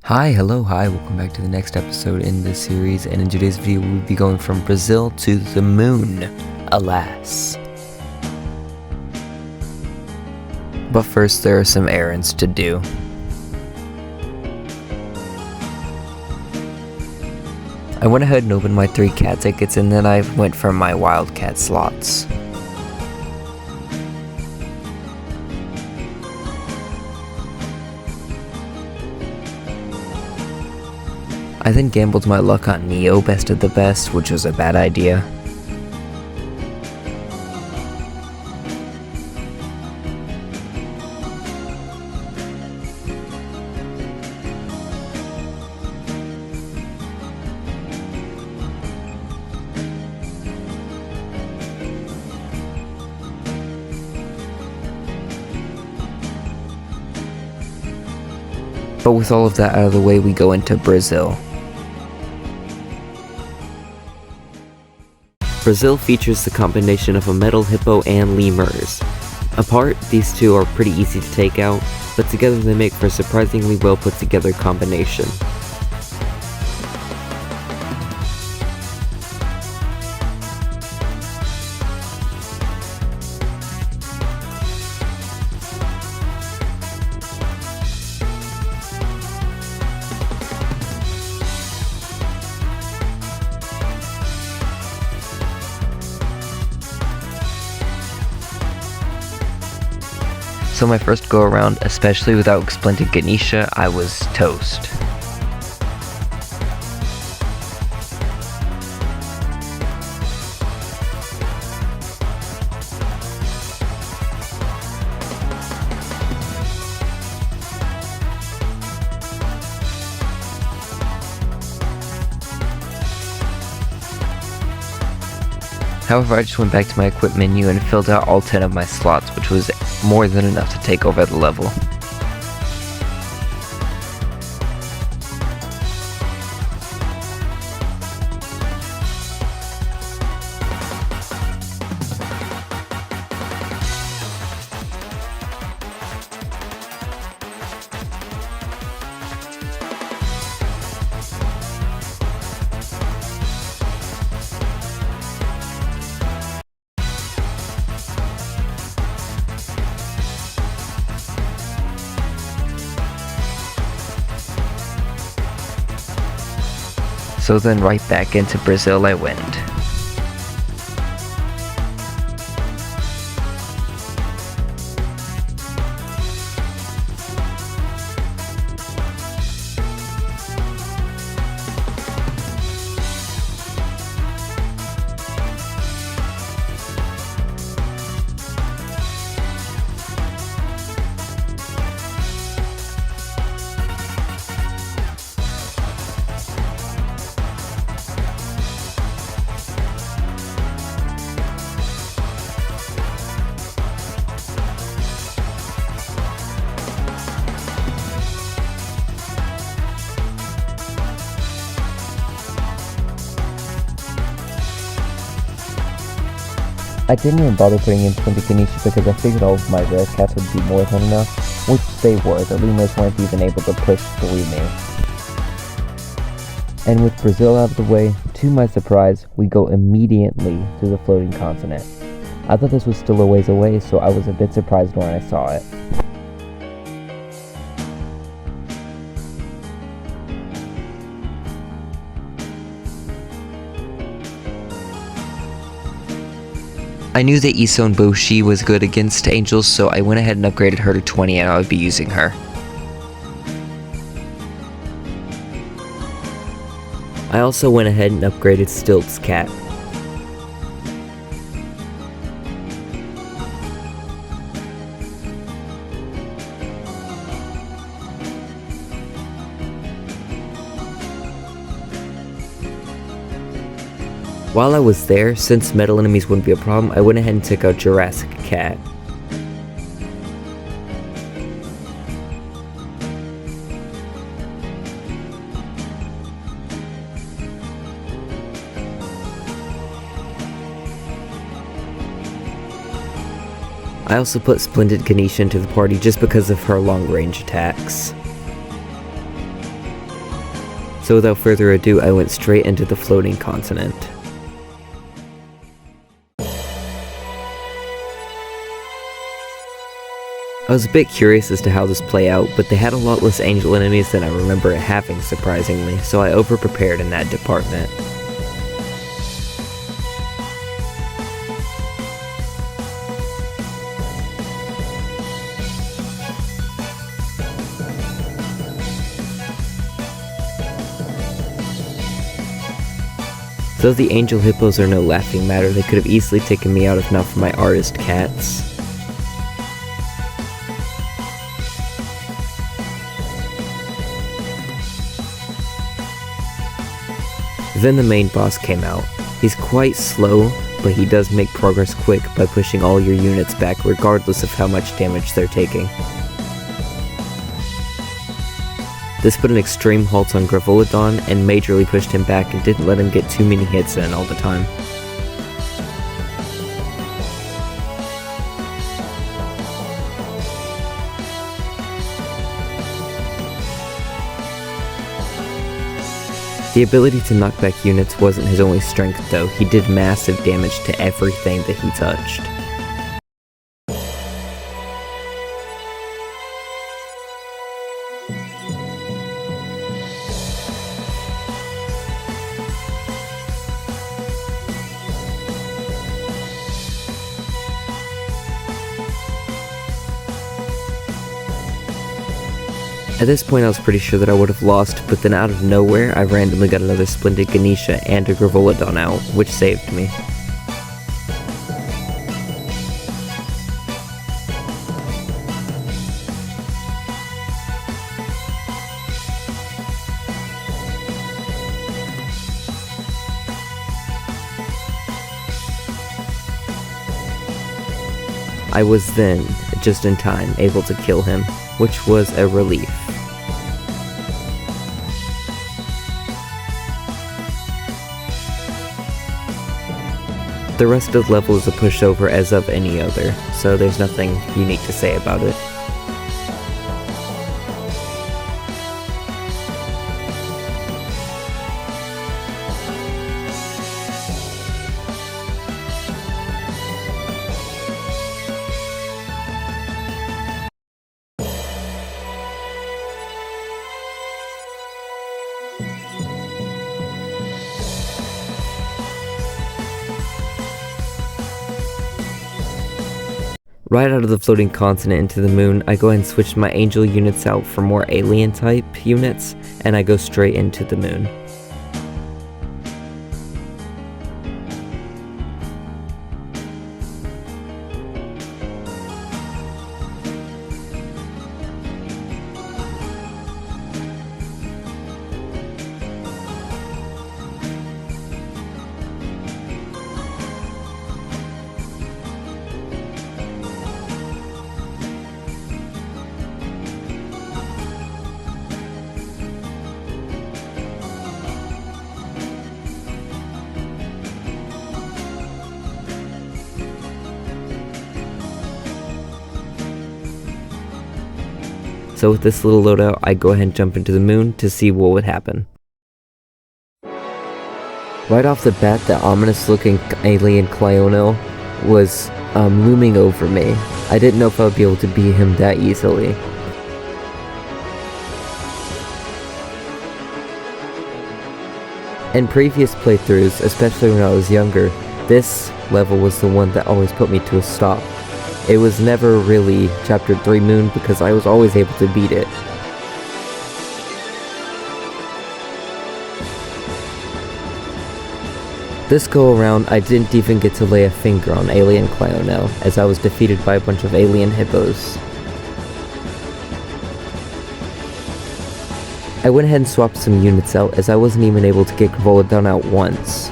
Hi, welcome back to the next episode in this series, and in today's video we'll be going from Brazil to the moon, alas. But first there are some errands to do. I went ahead and opened my 3 cat tickets, and then I went for my wildcat slots. I then gambled my luck on Neo Best of the Best, which was a bad idea. But with all of that out of the way, we go into Brazil. Brazil features the combination of a metal hippo and lemurs. Apart, these two are pretty easy to take out, but together they make for a surprisingly well put together combination. So my first go around, especially without Splendid Ganesha, I was toast. However, I just went back to my equip menu and filled out all 10 of my slots, which was more than enough to take over the level. So then right back into Brazil I went. I didn't even bother putting in Splendid Ganesha because I figured all of my rare cats would be more than enough, which they were. The lemurs weren't even able to push through me. And with Brazil out of the way, to my surprise, we go immediately to the floating continent. I thought this was still a ways away, so I was a bit surprised when I saw it. I knew that Isone Boshi was good against angels, so I went ahead and upgraded her to 20 and I would be using her. I also went ahead and upgraded Stilt's cat. While I was there, since metal enemies wouldn't be a problem, I went ahead and took out Jurassic Cat. I also put Splendid Ganesha into the party just because of her long-range attacks. So without further ado, I went straight into the floating continent. I was a bit curious as to how this play out, but they had a lot less angel enemies than I remember it having, surprisingly, so I over-prepared in that department. Though the angel hippos are no laughing matter, they could have easily taken me out if not for my artist cats. Then the main boss came out. He's quite slow, but he does make progress quick by pushing all your units back regardless of how much damage they're taking. This put an extreme halt on Gravolodon and majorly pushed him back and didn't let him get too many hits in all the time. The ability to knock back units wasn't his only strength though, he did massive damage to everything that he touched. At this point I was pretty sure that I would have lost, but then out of nowhere I randomly got another Splendid Ganesha and a Gravolodon out, which saved me. I was then, just in time, able to kill him, which was a relief. The rest of the level is a pushover as of any other, so there's nothing unique to say about it. Right out of the floating continent into the moon, I go ahead and switch my angel units out for more alien type units, and I go straight into the moon. So with this little loadout, I go ahead and jump into the moon to see what would happen. Right off the bat, the ominous looking alien Cli-One was looming over me. I didn't know if I would be able to beat him that easily. In previous playthroughs, especially when I was younger, this level was the one that always put me to a stop. It was never really Chapter 3 Moon because I was always able to beat it. This go around, I didn't even get to lay a finger on Alien Cli-One as I was defeated by a bunch of alien hippos. I went ahead and swapped some units out as I wasn't even able to get Gravolodon out once.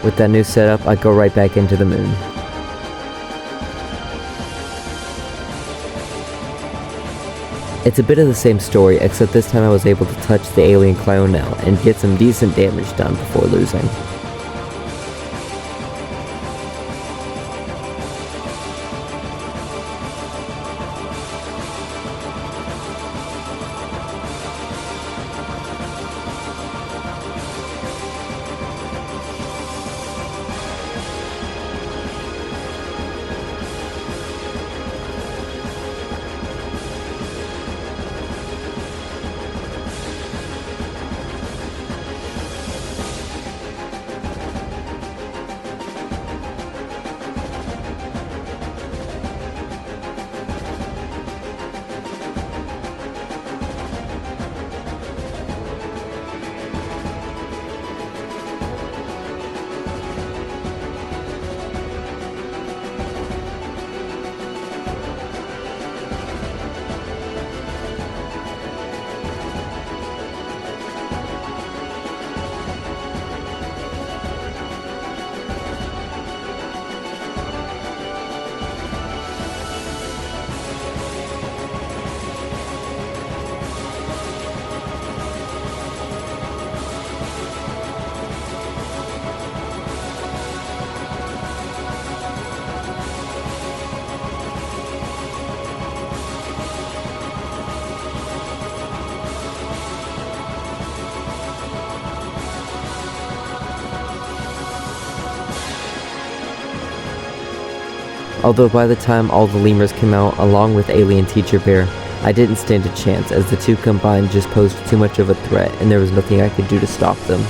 With that new setup, I go right back into the moon. It's a bit of the same story, except this time I was able to touch the alien Cli-One and get some decent damage done before losing. Although by the time all the lemurs came out along with Alien Teacher Bear, I didn't stand a chance as the two combined just posed too much of a threat and there was nothing I could do to stop them.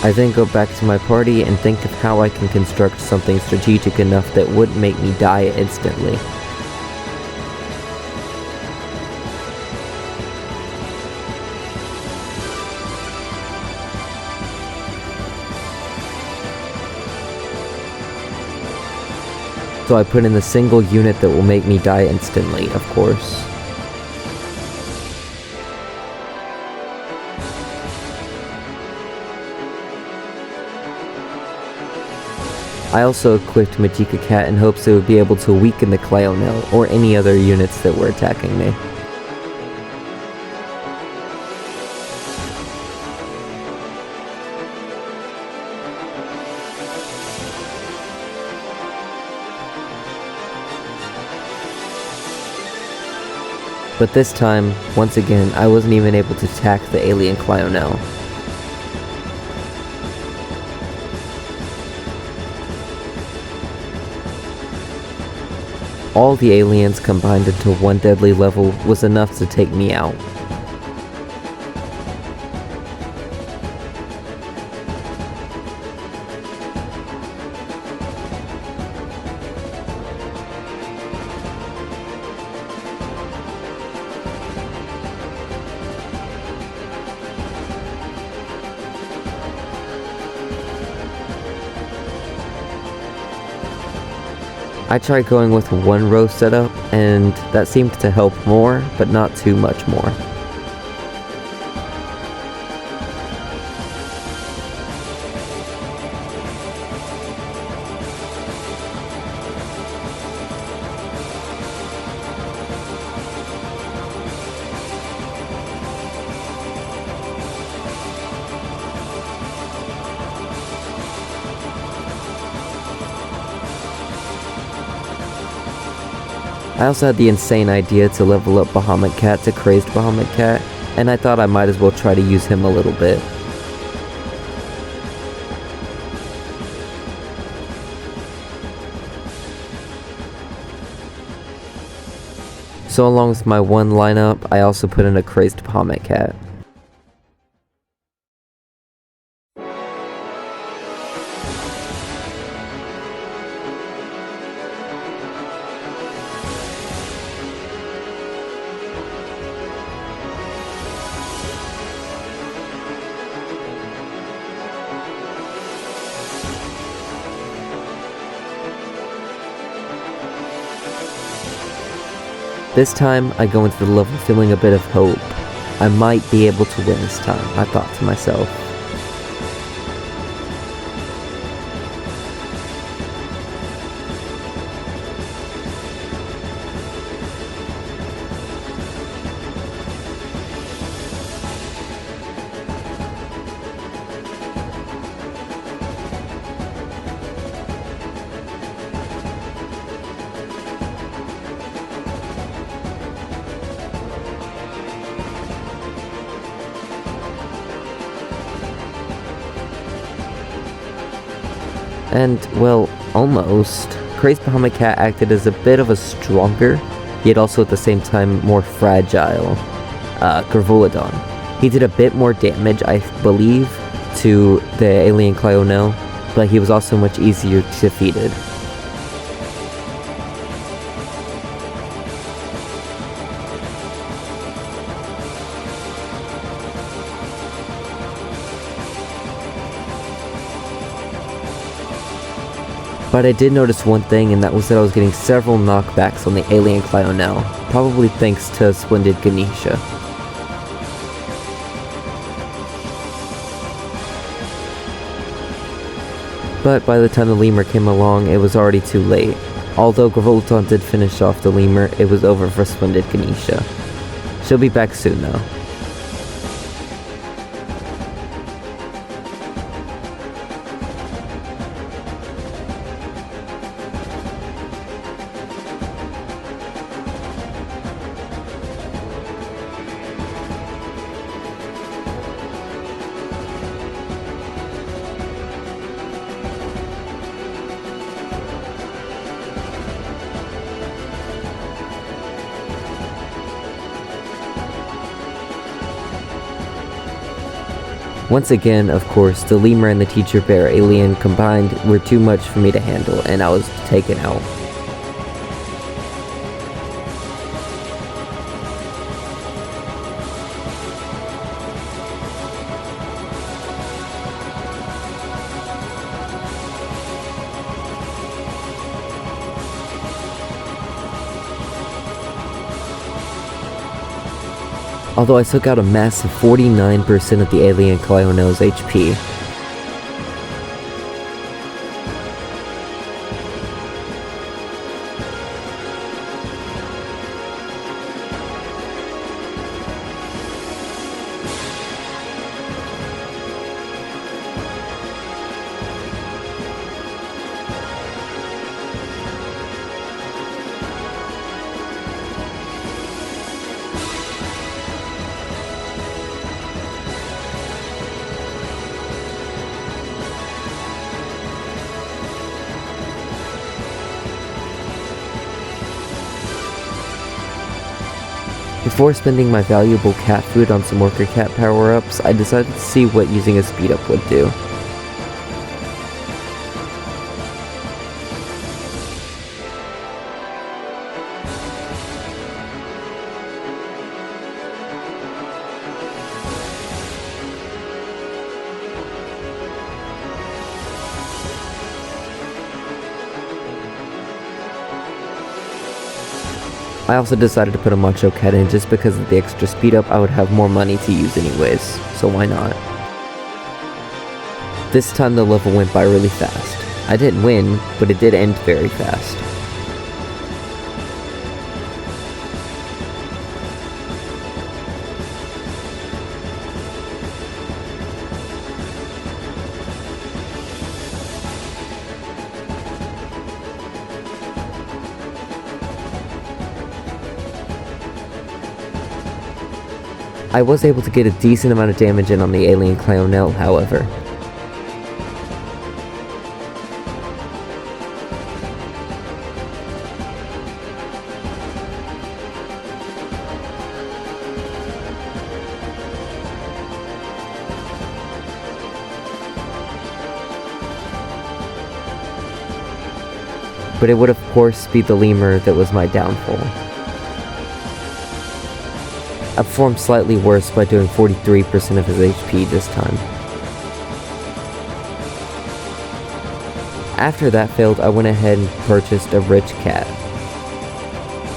I then go back to my party and think of how I can construct something strategic enough that wouldn't make me die instantly. So I put in the single unit that will make me die instantly, of course. I also equipped Majika Cat in hopes it would be able to weaken the Cli-One or any other units that were attacking me. But this time, once again, I wasn't even able to attack the alien Cli-One. All the aliens combined into one deadly level was enough to take me out. I tried going with one row setup, and that seemed to help more, but not too much more. I also had the insane idea to level up Bahamut Cat to Crazed Bahamut Cat, and I thought I might as well try to use him a little bit. So along with my one lineup, I also put in a Crazed Bahamut Cat. This time, I go into the level feeling a bit of hope. I might be able to win this time, I thought to myself. And, well, almost. Craze Behind My Cat acted as a bit of a stronger, yet also at the same time more fragile, Gravulodon. He did a bit more damage, I believe, to the alien Cli-One, but he was also much easier defeated. But I did notice one thing, and that was that I was getting several knockbacks on the alien Cli-One, probably thanks to Splendid Ganesha. But by the time the lemur came along, it was already too late. Although Gravulodon did finish off the lemur, it was over for Splendid Ganesha. She'll be back soon though. Once again, of course, the lemur and the teacher bear alien combined were too much for me to handle, and I was taken out. Although I took out a massive 49% of the alien Cli-One's HP. Before spending my valuable cat food on some worker cat power-ups, I decided to see what using a speed-up would do. I also decided to put a Macho Cat in just because of the extra speed up. I would have more money to use anyways, so why not? This time the level went by really fast. I didn't win, but it did end very fast. I was able to get a decent amount of damage in on the alien Cli-One, however. But it would of course be the lemur that was my downfall. I performed slightly worse by doing 43% of his HP this time. After that failed, I went ahead and purchased a rich cat.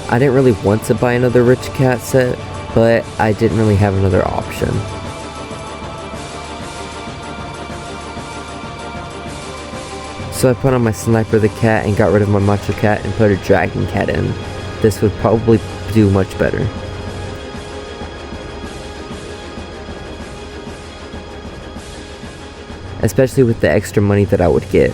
I didn't really want to buy another rich cat set, but I didn't really have another option. So I put on my Sniper the cat and got rid of my Macho cat and put a Dragon cat in. This would probably do much better. Especially with the extra money that I would get.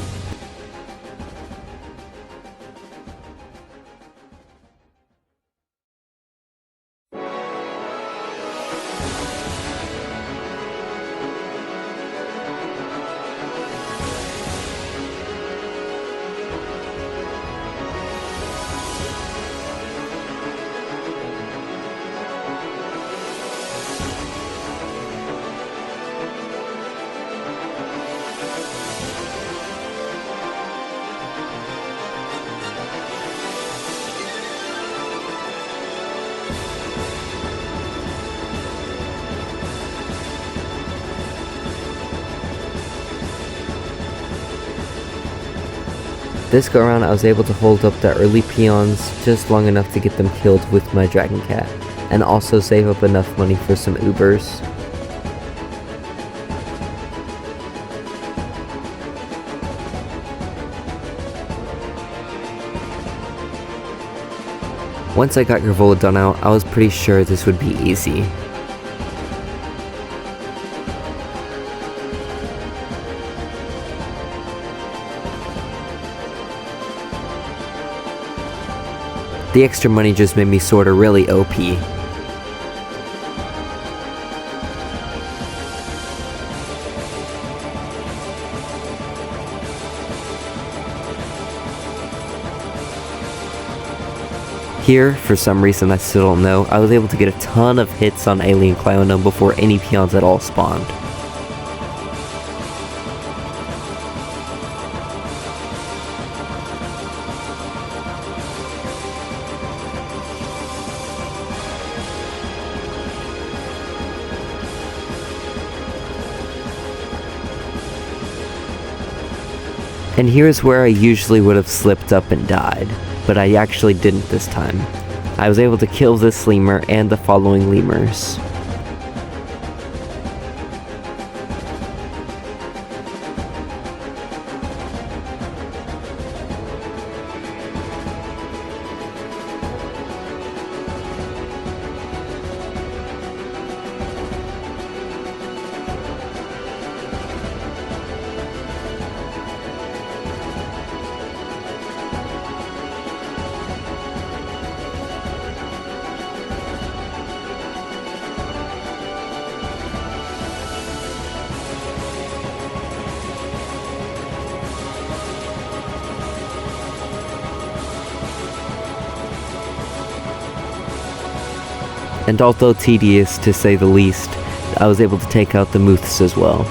This go around I was able to hold up the early peons just long enough to get them killed with my Dragon Cat, and also save up enough money for some Ubers. Once I got Grivolodon out, I was pretty sure this would be easy. The extra money just made me sorta really OP. Here, for some reason I still don't know, I was able to get a ton of hits on Alien Cli-One before any peons at all spawned. And here's where I usually would have slipped up and died, but I actually didn't this time. I was able to kill this lemur and the following lemurs. And although tedious to say the least, I was able to take out the Muths as well.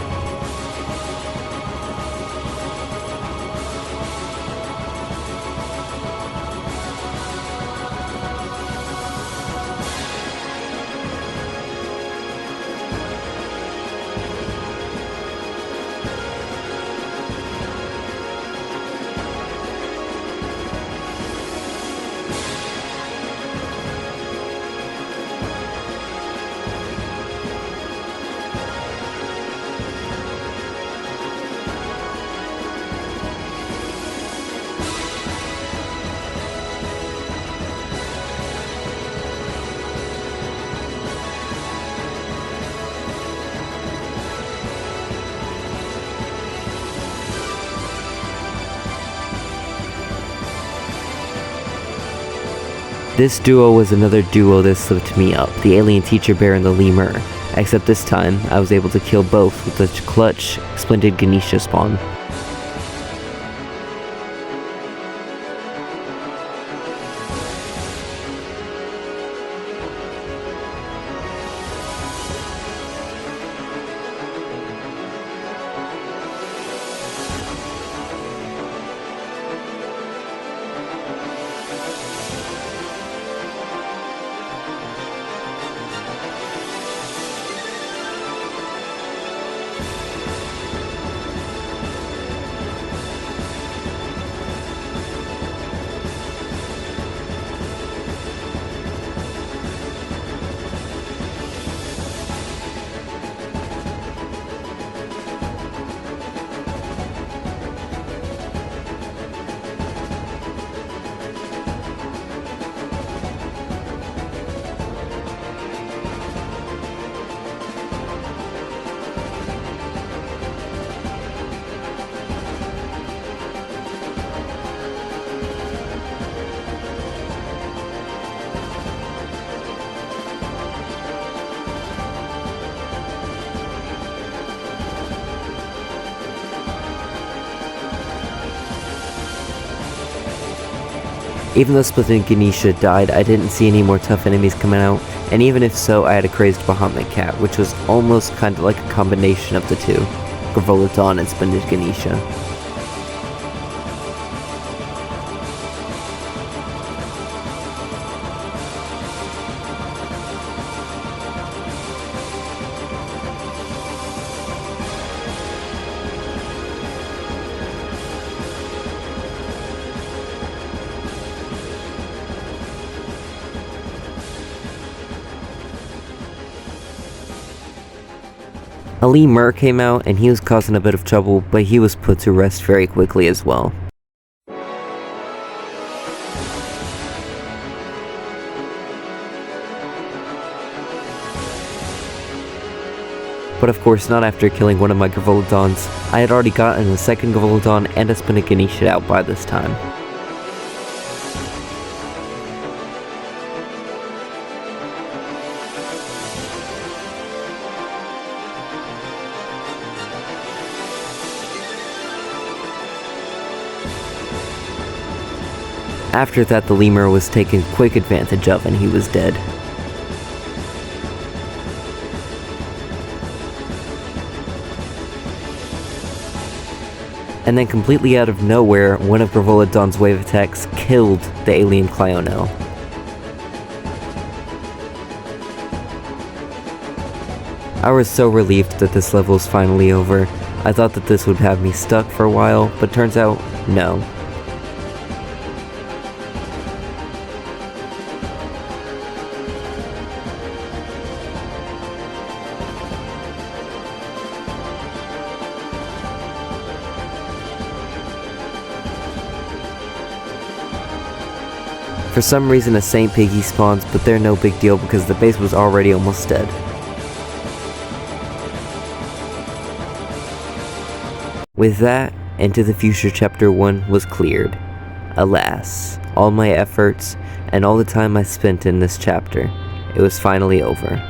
This duo was another duo that slipped me up, the alien teacher bear and the lemur, except this time I was able to kill both with the clutch splendid Ganesha spawn. Even though Splatoon Ganesha died, I didn't see any more tough enemies coming out, and even if so, I had a crazed Bahamut Cat, which was almost kind of like a combination of the two, Gravolodon and Splatoon Ganesha. A lemur came out and he was causing a bit of trouble, but he was put to rest very quickly as well. But of course not after killing one of my Gravolodons. I had already gotten a second Gravolodon and a Splatoon Ganesha out by this time. After that, the lemur was taken quick advantage of and he was dead. And then completely out of nowhere, one of Gravolodon's wave attacks killed the alien Cli-One. I was so relieved that this level was finally over. I thought that this would have me stuck for a while, but turns out, no. For some reason a St. Piggy spawns, but they're no big deal because the base was already almost dead. With that, Into the Future Chapter 1 was cleared. Alas, all my efforts and all the time I spent in this chapter, it was finally over.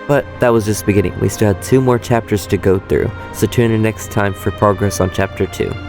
But that was just the beginning. We still had 2 more chapters to go through, so tune in next time for progress on Chapter 2.